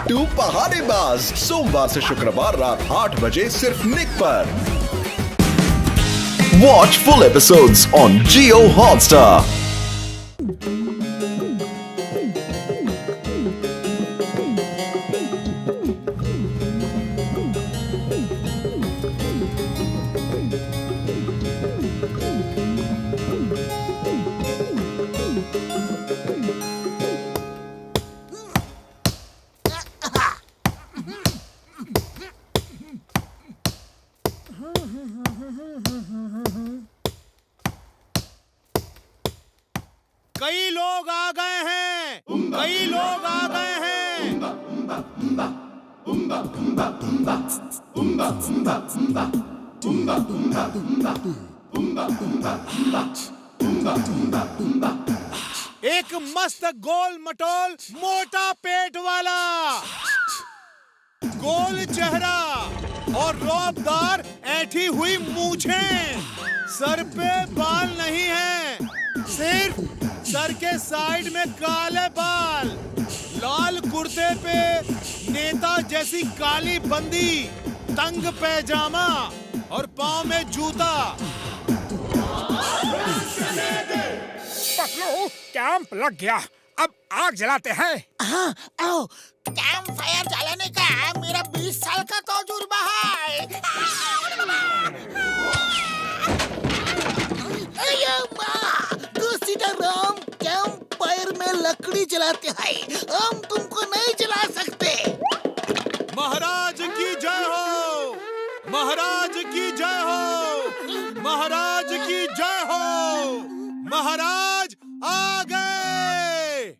बिट्टू पहाड़ीबाज, सोमवार से शुक्रवार रात 8 बजे सिर्फ निक पर। Watch full episodes on Jio Hotstar. कई लोग आ गए हैं, कई लोग आ गए हैं। एक मस्त गोल मटोल मोटा पेट वाला, गोल चेहरा और रौबदार ऐठी हुई मूछें। सर पे बाल नहीं है, सिर्फ सर के साइड में काले बाल, लाल कुर्ते पे नेता जैसी काली बंदी, तंग पैजामा और पांव में जूता। पतलू, कैंप लग गया, अब आग जलाते हैं। हाँ, आओ। कैंप फायर जलाने का मेरा 20 साल का तजुर्बा है। राम कैंप फायर में लकड़ी जलाते हैं, हम तुमको नहीं जला सकते। महाराज की जय हो, महाराज की जय हो, महाराज की जय हो। महाराज आ गए।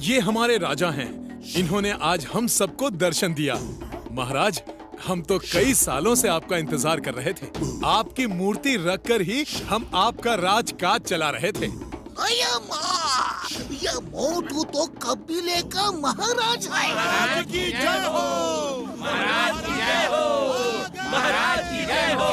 ये हमारे राजा हैं, इन्होंने आज हम सबको दर्शन दिया। महाराज, हम तो कई सालों से आपका इंतजार कर रहे थे। आपकी मूर्ति रखकर ही हम आपका राजकाज चला रहे थे। ये मोटू तो कबीले का महाराज है। महाराज की जय हो, महाराज की जय हो, महाराज की जय हो।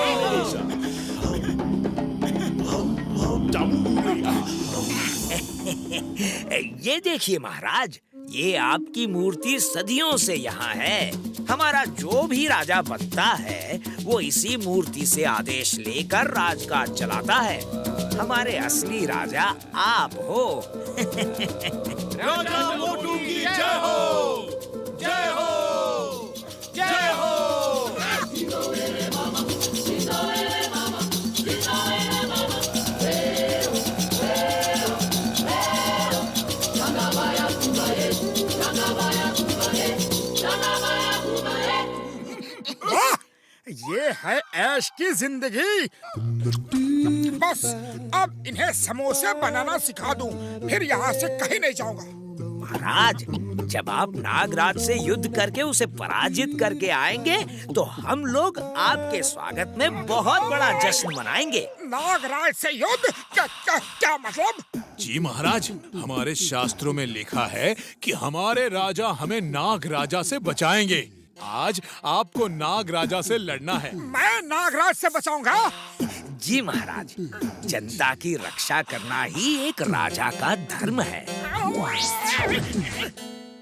ये देखिए महाराज, ये आपकी मूर्ति सदियों से यहाँ है। हमारा जो भी राजा बनता है वो इसी मूर्ति से आदेश लेकर राजकाज चलाता है। हमारे असली राजा आप हो। राजा मोटू की जय हो, जय हो, जय हो। ये है ऐश की जिंदगी। बस अब इन्हें समोसे बनाना सिखा दूं, फिर यहाँ से कहीं नहीं जाऊंगा। महाराज, जब आप नागराज से युद्ध करके उसे पराजित करके आएंगे तो हम लोग आपके स्वागत में बहुत बड़ा जश्न मनाएंगे। नागराज से युद्ध? क्या मतलब? जी महाराज, हमारे शास्त्रों में लिखा है कि हमारे राजा हमें नाग राजा से बचाएंगे। आज आपको नाग राजा से लड़ना है। मैं नागराज से बचाऊंगा? जी महाराज, जनता की रक्षा करना ही एक राजा का धर्म है।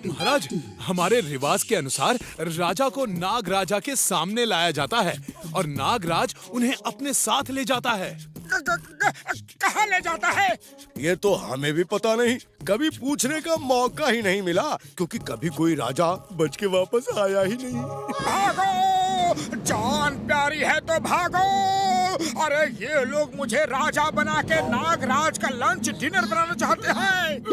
महाराज, हमारे रिवाज के अनुसार राजा को नाग राजा के सामने लाया जाता है और नागराज उन्हें अपने साथ ले जाता है। कहाँ ले जाता है? ये तो हमें भी पता नहीं, कभी पूछने का मौका ही नहीं मिला, क्योंकि कभी कोई राजा बच के वापस आया ही नहीं। भागो, जान प्यारी है तो भागो। अरे ये लोग मुझे राजा बना के नागराज का लंच डिनर बनाना चाहते हैं।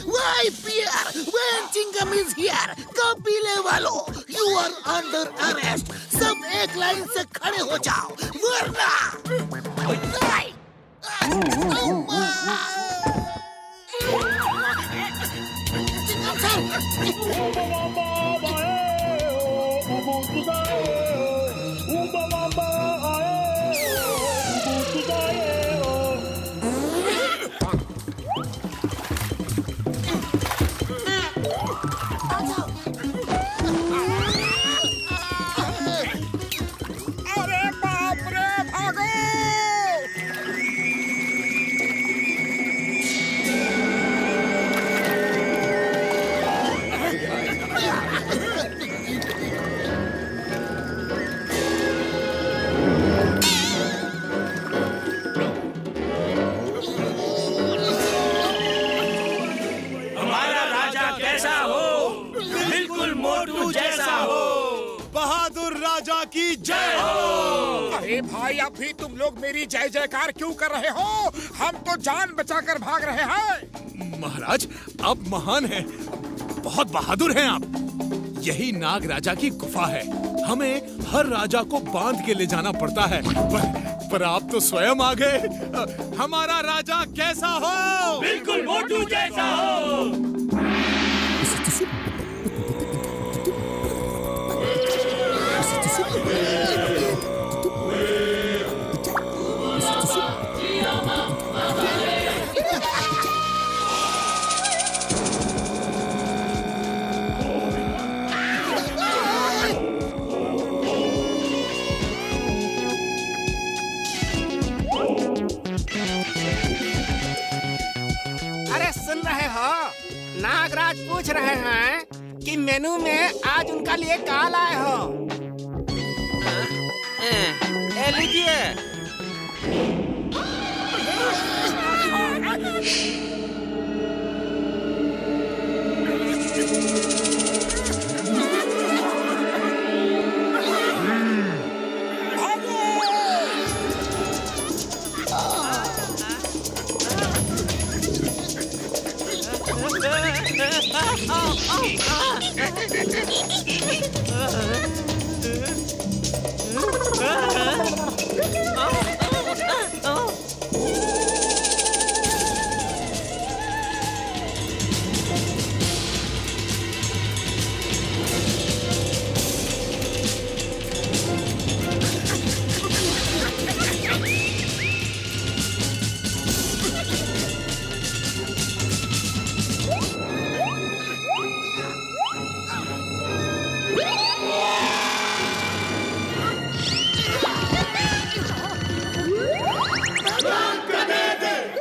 Why fear when Chingam is here? कबीले वालों, you are under arrest. सब एक लाइन से खड़े हो जाओ, वरना मोटू जैसा हो। बहादुर राजा की जय हो। अरे भाई, अभी तुम लोग मेरी जय जयकार क्यों कर रहे हो? हम तो जान बचाकर भाग रहे हैं। महाराज, आप महान हैं, बहुत बहादुर हैं आप। यही नाग राजा की गुफा है। हमें हर राजा को बांध के ले जाना पड़ता है, पर आप तो स्वयं आ गए। हमारा राजा कैसा हो? बिल्कुल मोटू जैसा हो। अरे सुन रहे हो, नागराज पूछ रहे हैं कि मेनू में आज उनका लिए क्या लाए हो। लीजिए।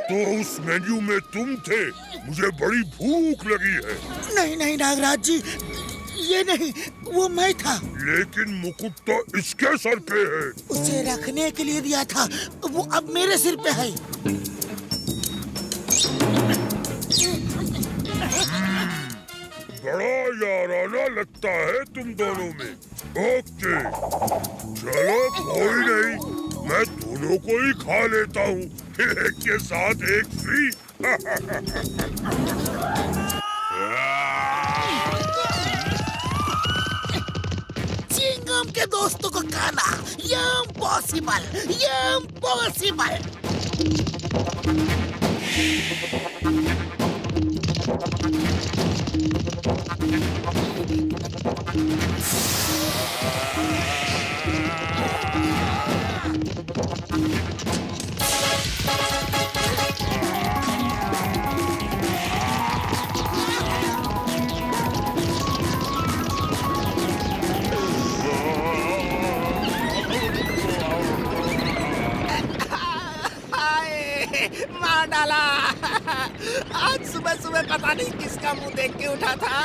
तो उस मेन्यू में तुम थे। मुझे बड़ी भूख लगी है। नहीं नहीं नागराज जी, ये नहीं, वो मैं था। लेकिन मुकुट तो इसके सर पे है। उसे रखने के लिए दिया था, वो अब मेरे सिर पे है। बड़ा याराना लगता है तुम दोनों में। ओके, चलो कोई नहीं, मैं दोनों को ही खा लेता हूँ। एक के साथ एक फ्री। चिंगम के दोस्तों को खाना ये इम्पॉसिबल, ये इम्पॉसिबल। मार डाला। आज सुबह सुबह पता नहीं किसका मुंह देख के उठा था।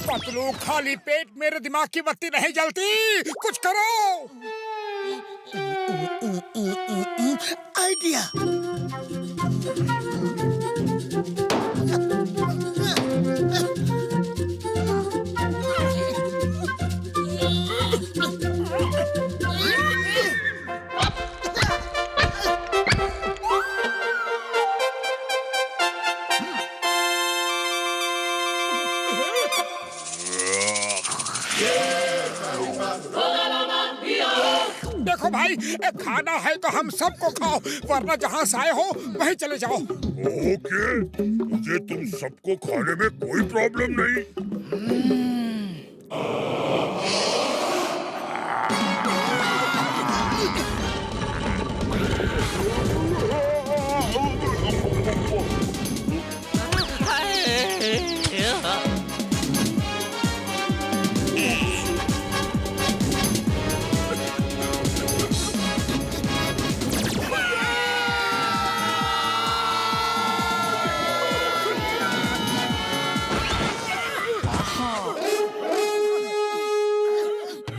पतलू, खाली पेट मेरे दिमाग की बत्ती नहीं जलती। कुछ करो। आइडिया। देखो भाई, खाना है तो हम सबको खाओ, वरना जहाँ से आए हो वहीं चले जाओ। ओके, मुझे तुम सबको खाने में कोई प्रॉब्लम नहीं।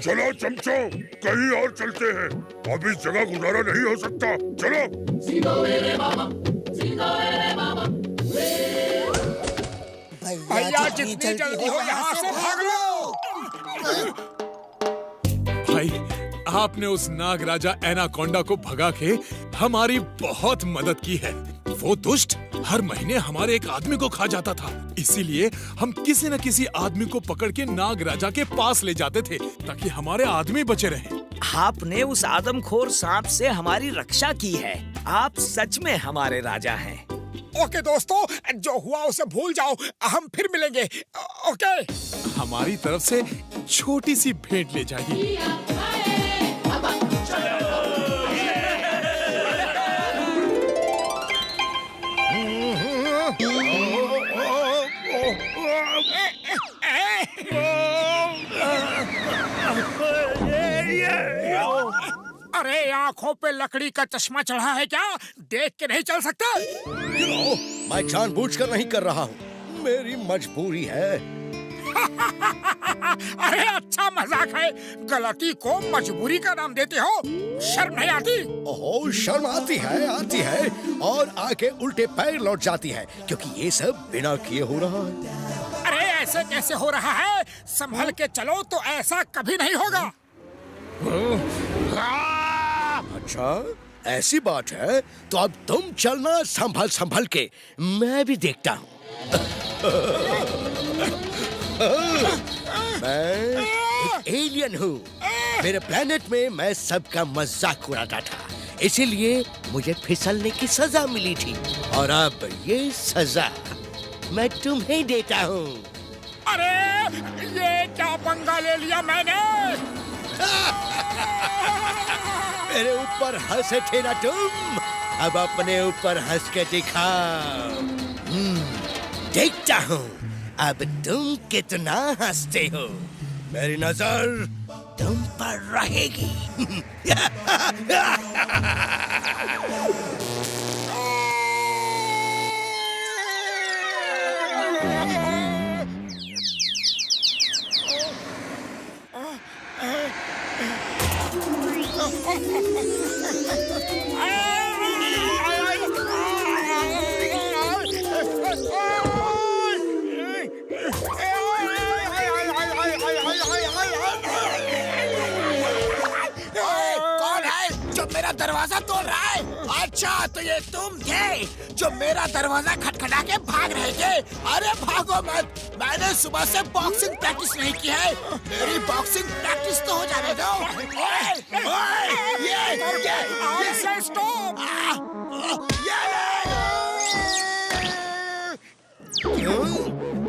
चलो चमचो, कहीं और चलते हैं। अब इस जगह गुजारा नहीं हो सकता। चलो। भैया जितनी जल्दी हो यहाँ से भाग लो। भाई, आपने उस नाग राजा एनाकोंडा को भगा के हमारी बहुत मदद की है। वो दुष्ट हर महीने हमारे एक आदमी को खा जाता था, इसीलिए हम किसी न किसी आदमी को पकड़ के नाग राजा के पास ले जाते थे ताकि हमारे आदमी बचे रहें। आपने उस आदमखोर सांप से हमारी रक्षा की है। आप सच में हमारे राजा हैं। ओके दोस्तों, जो हुआ उसे भूल जाओ, हम फिर मिलेंगे। ओके। हमारी तरफ से छोटी सी भेंट ले जाइए। अरे आंखों पे लकड़ी का चश्मा चढ़ा है क्या? देख के नहीं चल सकते? मैं जानबूझकर नहीं कर रहा हूँ, मेरी मजबूरी है। अरे अच्छा मजाक है, गलती को मजबूरी का नाम देते हो? शर्म नहीं आती? ओह, शर्म आती है और आके उल्टे पैर लौट जाती है, क्योंकि ये सब बिना किए हो रहा है। अरे ऐसे कैसे हो रहा है? संभल के चलो तो ऐसा कभी नहीं होगा। अच्छा, ऐसी बात है तो अब तुम चलना संभल संभल के, मैं भी देखता हूँ। मैं एक एलियन हूँ। मेरे प्लेनेट में मैं सबका मजाक उड़ाता था, इसीलिए मुझे फिसलने की सजा मिली थी, और अब ये सजा मैं तुम्हें देता हूँ। अरे ये क्या पंगा ले लिया मैंने? मेरे ऊपर हंसे थे ना तुम, अब अपने ऊपर हंस के दिखाओ। देखता हूँ अब तुम कितना हंसते हो। मेरी नजर तुम पर रहेगी। कौन है जो मेरा दरवाजा तोड़ रहा है? अच्छा, तो ये तुम थे जो मेरा दरवाजा खटखटा के भाग रहे थे। अरे भागो मत, मैंने सुबह से बॉक्सिंग प्रैक्टिस नहीं की है। मेरी बॉक्सिंग प्रैक्टिस तो हो जाने दो।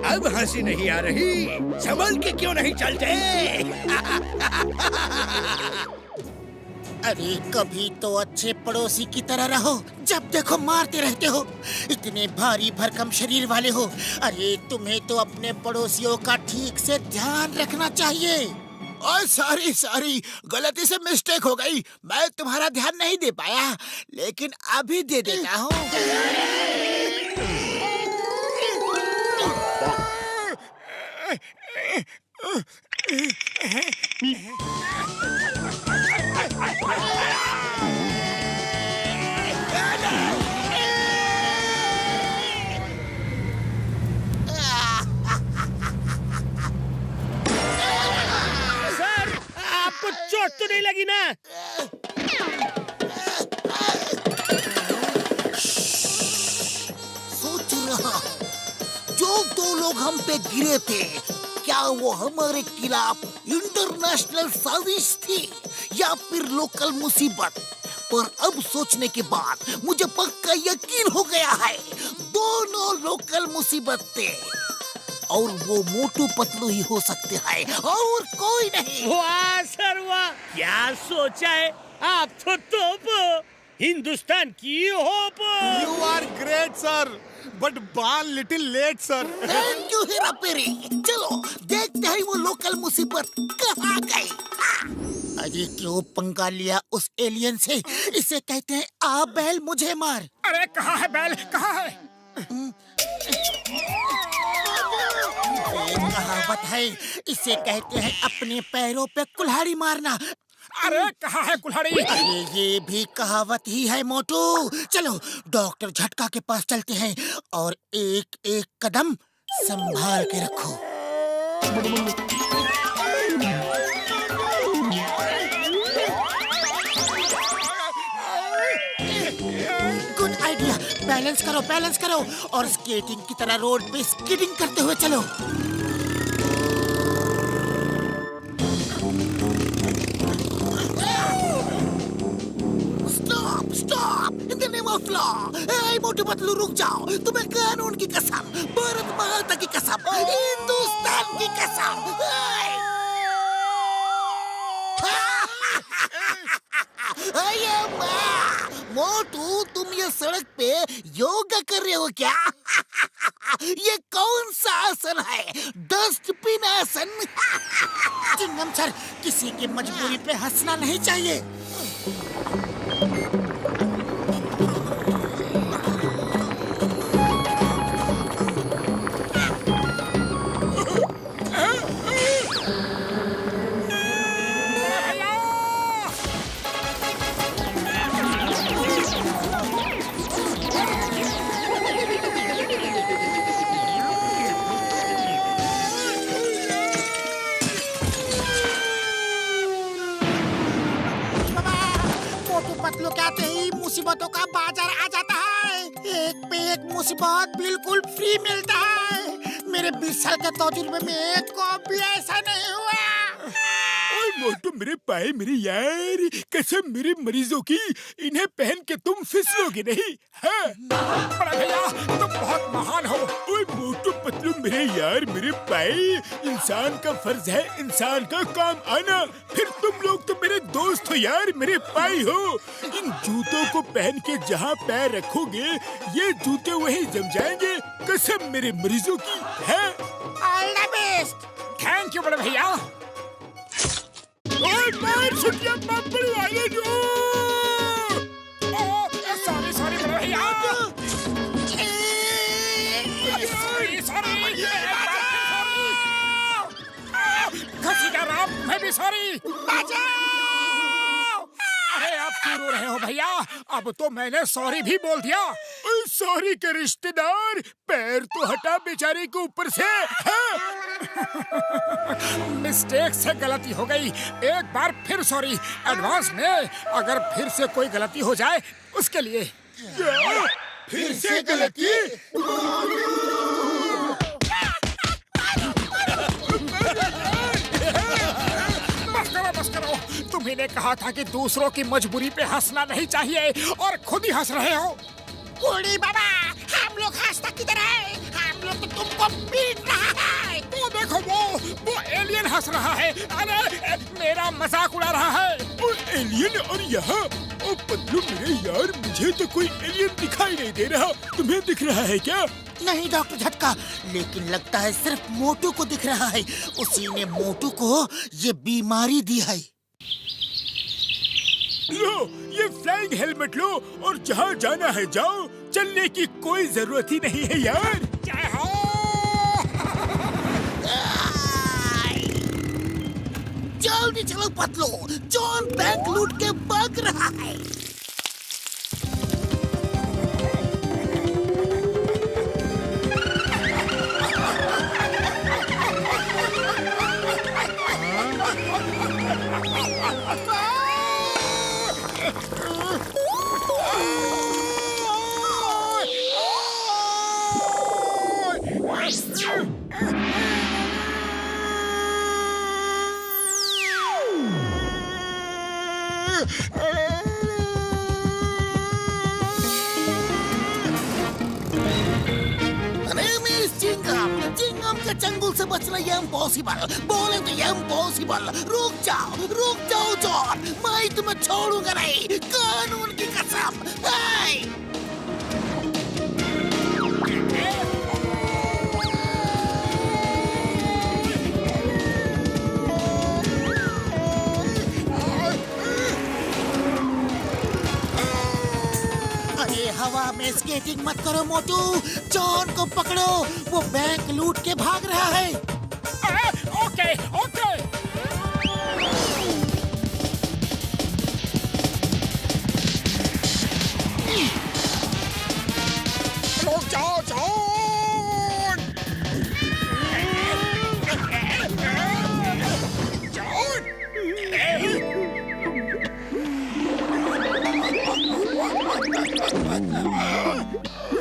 अब हंसी नहीं आ रही? संभल के क्यों नहीं चलते? अरे कभी तो अच्छे पड़ोसी की तरह रहो, जब देखो मारते रहते हो। इतने भारी भरकम शरीर वाले हो। अरे तुम्हें तो अपने पड़ोसियों का ठीक से ध्यान रखना चाहिए। और सॉरी, गलती से मिस्टेक हो गई। मैं तुम्हारा ध्यान नहीं दे पाया, लेकिन अभी दे देता हूँ। सर, आपको चोट तो नहीं लगी ना? सोच रहा हूँ, जो दो लोग हम पे गिरे थे, क्या वो हमारे खिलाफ इंटरनेशनल साजिश थी या फिर लोकल मुसीबत? पर अब सोचने के बाद मुझे पक्का यकीन हो गया है, दोनों लोकल मुसीबत थे, और वो मोटू पतलू ही हो सकते हैं और कोई नहीं। वाह सर वाह, क्या सोचा है? आप तो तोप हो, हिंदुस्तान की hope. You are great, sir, but बाल little late, sir. Thank you Hera Pheri. चलो देखते हैं वो लोकल मुसीबत कहाँ गई। अरे क्यों पंगा लिया उस एलियन से? इसे कहते हैं आ बैल मुझे मार। अरे कहाँ है बैल, कहाँ है? कहावत है, इसे कहते हैं अपने पैरों पे कुल्हाड़ी मारना। अरे कहाँ है कुल्हाड़ी? ये भी कहावत ही है मोटू। चलो डॉक्टर झटका के पास चलते हैं और एक एक कदम संभाल के रखो। Good idea. बैलेंस करो और स्केटिंग की तरह रोड पे स्केटिंग करते हुए चलो। Stop in the name of law. ए मोटू पतलू रुक जाओ। तुम्हें कानून की कसम, भारत माता की कसम, हिंदुस्तान की कसम। मोटू तुम ये सड़क पे योगा कर रहे हो क्या? ये कौन सा आसन है? डस्टबिन आसन। चिंगम सर, किसी की मजबूरी पे हंसना नहीं चाहिए। पतलू कहते ही मुसीबतों का बाजार आ जाता है। एक पे एक मुसीबत बिल्कुल फ्री मिलता है। मेरे 20 साल के तजुर्बे में एक को भी ऐसा नहीं हुआ। ओए मोटू मेरे पाए मेरे यार, कसम मेरे मरीजों की, इन्हें पहन के तुम फिसलोगे नहीं। हाँ? बड़ा भैया तुम बहुत महान हो। ओए मोटू पतलू मेरे यार, मेरे पाए, इंसान का फर्ज है इंसान का काम आना। फिर तुम लोग तो मेरे दोस्त हो यार, मेरे पाई हो। इन जूतों को पहन के जहाँ पैर रखोगे ये जूते वहीं जम जाएंगे, कसम मेरे मरीजों की है। All the best. Thank you बड़े भैया। ओए पैर छुट्टियां बड़ी वाले जो। सॉरी बड़े भैया। सॉरी। घसीटा राम, मैं भी सॉरी। अरे आप क्यों रो रहे हो भैया? अब तो मैंने सॉरी भी बोल दिया। सॉरी के रिश्तेदार, पैर तो हटा बेचारे के ऊपर से। मिस्टेक से गलती हो गई, एक बार फिर सॉरी एडवांस में। अगर फिर से कोई गलती हो जाए उसके लिए। फिर से गलती? बस करो। तुम्ही ने कहा था कि दूसरों की मजबूरी पे हंसना नहीं चाहिए और खुद ही हंस रहे हो। बूढ़ी बाबा, हम लोग हंसता किधर है? हम लोग तो तुमको पीट रहा है। वो देखो वो एलियन हंस रहा है। अरे मेरा मजाक उड़ा रहा है। एलियन और यहाँ? ओ पतलू मेरे यार, मुझे तो कोई एलियन दिखाई नहीं दे रहा। तुम्हें दिख रहा है क्या? नहीं डॉक्टर झटका, लेकिन लगता है सिर्फ मोटू को दिख रहा है। उसी ने मोटू को ये बीमारी दी है। लो ये फ्लाइंग हेलमेट लो और जहाँ जाना है जाओ, चलने की कोई जरूरत ही नहीं है यार। जय हो। जल्दी चलो पतलू, जॉन बैंक लूट के भाग रहा है। चिंगम के चंगुल से बचना ये इम्पॉसिबल। बोले तो ये इम्पॉसिबल। रुक जाओ जॉन, मैं तुम्हें छोड़ूंगा नहीं, कानून की कसम। हवा में स्केटिंग मत करो मोटू, जॉन को पकड़ो, वो बैंक लूट के भाग रहा है। Okay okay. रुक जाओ जॉन।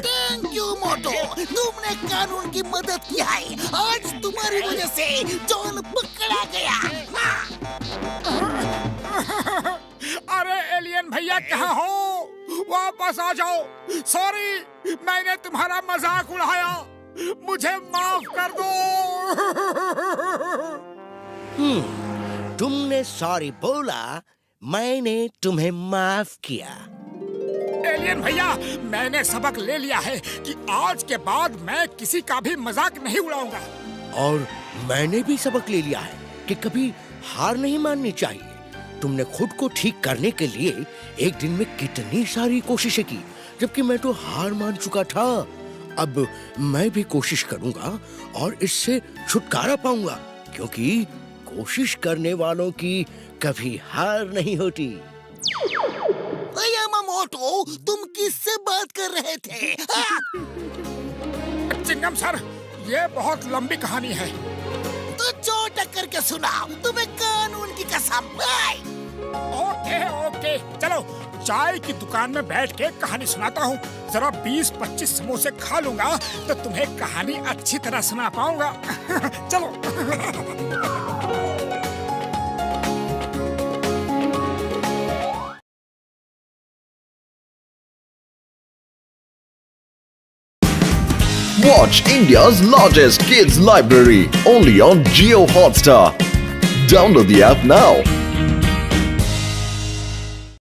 थैंक यू मोटो, तुमने कानून की मदद की है। आज तुम्हारी वजह से जॉन पकड़ा गया। अरे एलियन भैया कहाँ हो? वापस आ जाओ। सॉरी, मैंने तुम्हारा मजाक उड़ाया, मुझे माफ कर दो। तुमने सॉरी बोला, मैंने तुम्हें माफ किया। एलियन भैया, मैंने सबक ले लिया है कि आज के बाद मैं किसी का भी मजाक नहीं उड़ाऊंगा। और मैंने भी सबक ले लिया है कि कभी हार नहीं माननी चाहिए। तुमने खुद को ठीक करने के लिए एक दिन में कितनी सारी कोशिशें की, जबकि मैं तो हार मान चुका था। अब मैं भी कोशिश करूंगा और इससे छुटकारा पाऊंगा, क्योंकि कोशिश करने वालों की कभी हार नहीं होती। मोटो, तुम किससे बात कर रहे थे? चिंगम सर, ये बहुत लंबी कहानी है। तो चोट करके सुनाओ, तुम्हें कानून की कसम। ओके ओके, चलो चाय की दुकान में बैठ के कहानी सुनाता हूँ। जरा 20-25 समोसे खा लूंगा तो तुम्हें कहानी अच्छी तरह सुना पाऊंगा। चलो। Watch India's largest kids library only on Jio Hotstar. Download the app now.